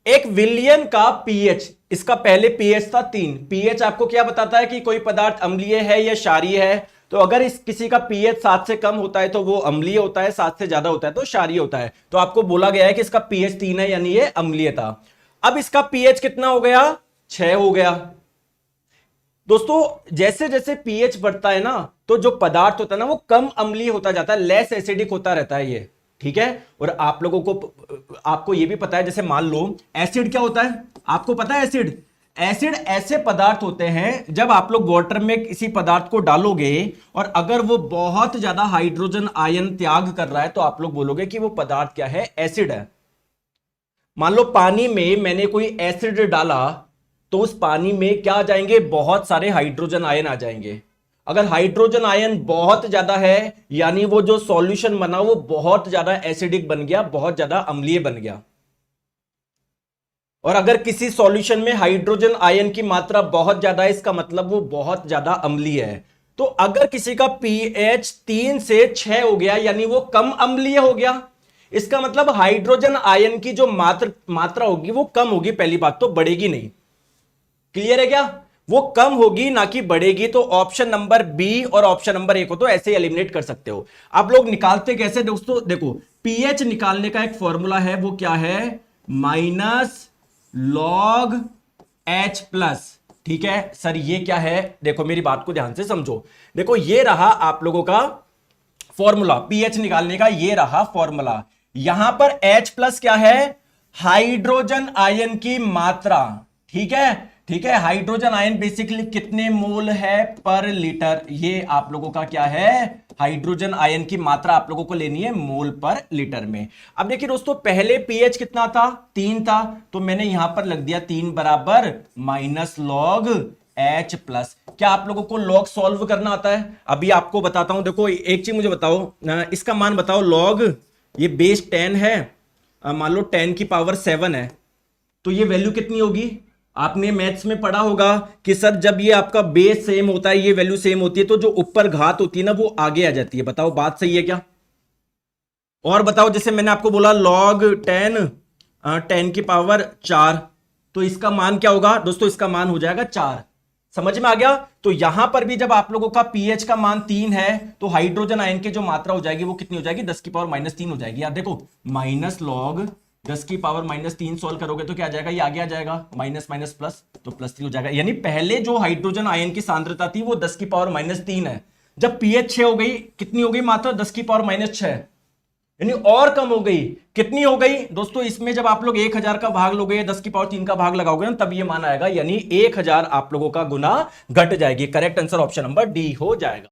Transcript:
एक विलियन का पीएच, इसका पहले पीएच था 3। पीएच आपको क्या बताता है कि कोई पदार्थ अम्लीय है या क्षारीय है। तो अगर इस किसी का पीएच 7 से कम होता है तो वो अम्लीय होता है, 7 से ज्यादा होता है तो क्षारीय होता है। तो आपको बोला गया है कि इसका पीएच 3 है, यानी ये अम्लीय था। अब इसका पीएच कितना हो गया, 6 हो गया। दोस्तों जैसे जैसे पीएच बढ़ता है ना, तो जो पदार्थ होता है ना वो कम अम्लीय होता जाता है, लेस एसिडिक होता रहता है ये, ठीक है। और आप लोगों को, आपको ये भी पता है, जैसे मान लो एसिड क्या होता है, आपको पता है एसिड। एसिड ऐसे पदार्थ होते हैं, जब आप लोग वाटर में किसी पदार्थ को डालोगे और अगर वो बहुत ज्यादा हाइड्रोजन आयन त्याग कर रहा है तो आप लोग बोलोगे कि वो पदार्थ क्या है, एसिड है। मान लो पानी में मैंने कोई एसिड डाला, तो उस पानी में क्या आ जाएंगे, बहुत सारे हाइड्रोजन आयन आ जाएंगे। अगर हाइड्रोजन आयन बहुत ज्यादा है, यानी वो जो सॉल्यूशन बना वो बहुत ज्यादा एसिडिक बन गया, बहुत ज्यादा अम्लीय बन गया। और अगर किसी सॉल्यूशन में हाइड्रोजन आयन की मात्रा बहुत ज्यादा है, इसका मतलब वो बहुत ज्यादा अम्लीय है। तो अगर किसी का पीएच 3 से 6 हो गया, यानी वो कम अम्लीय हो गया, इसका मतलब हाइड्रोजन आयन की जो मात्रा होगी वो कम होगी, पहली बात तो बढ़ेगी नहीं। क्लियर है क्या, वो कम होगी ना कि बढ़ेगी। तो ऑप्शन नंबर बी और ऑप्शन नंबर ए को तो ऐसे ही एलिमिनेट कर सकते हो। आप लोग निकालते कैसे दोस्तों, देखो पीएच निकालने का एक फॉर्मूला है, वो क्या है, माइनस लॉग एच प्लस। ठीक है सर, ये क्या है, देखो मेरी बात को ध्यान से समझो। देखो ये रहा आप लोगों का फॉर्मूला पीएच निकालने का, ये रहा फॉर्मूला। यहां पर H प्लस क्या है, हाइड्रोजन आयन की मात्रा। ठीक है, ठीक है, हाइड्रोजन आयन बेसिकली कितने मोल है पर लीटर, ये आप लोगों का क्या है, हाइड्रोजन आयन की मात्रा आप लोगों को लेनी है मोल पर लीटर में। अब देखिए दोस्तों, पहले पीएच कितना था, 3 था, तो मैंने यहां पर लग दिया 3 बराबर माइनस लॉग H प्लस। क्या आप लोगों को लॉग सॉल्व करना आता है, अभी आपको बताता हूं। देखो एक चीज मुझे बताओ, इसका मान बताओ, लॉग ये बेस 10 है, मान लो 10 की पावर 7 है, तो ये वैल्यू कितनी होगी। आपने मैथ्स में पढ़ा होगा कि सर जब ये आपका बेस सेम होता है, ये वैल्यू सेम होती है, तो जो ऊपर घात होती है ना वो आगे आ जाती है। बताओ बात सही है क्या। और बताओ, जैसे मैंने आपको बोला लॉग 10 की पावर 4, तो इसका मान क्या होगा दोस्तों, इसका मान हो जाएगा 4। समझ में आ गया। तो यहां पर भी जब आप लोगों का पीएच का मान 3 है, तो हाइड्रोजन आयन की जो मात्रा हो जाएगी वो कितनी हो जाएगी, 10 की पावर माइनस 3 हो जाएगी। यार देखो माइनस लॉग 10 की पावर माइनस 3 सोल्व करोगे तो क्या आ जाएगा, ये आगे आ जाएगा, माइनस माइनस प्लस, तो प्लस 3 हो जाएगा। यानी पहले जो हाइड्रोजन आयन की सांद्रता थी वो 10 की पावर माइनस 3 है, जब पीएच 6 हो गई, कितनी हो गई मात्रा, 10 की पावर माइनस 6, यानी और कम हो गई। कितनी हो गई दोस्तों, इसमें जब आप लोग 1000 का भाग लोगे, 10 की पावर 3 का भाग लगाओगे ना, तब ये मान आएगा, यानी 1000 आप लोगों का गुना घट जाएगी। Correct answer option number D हो जाएगा।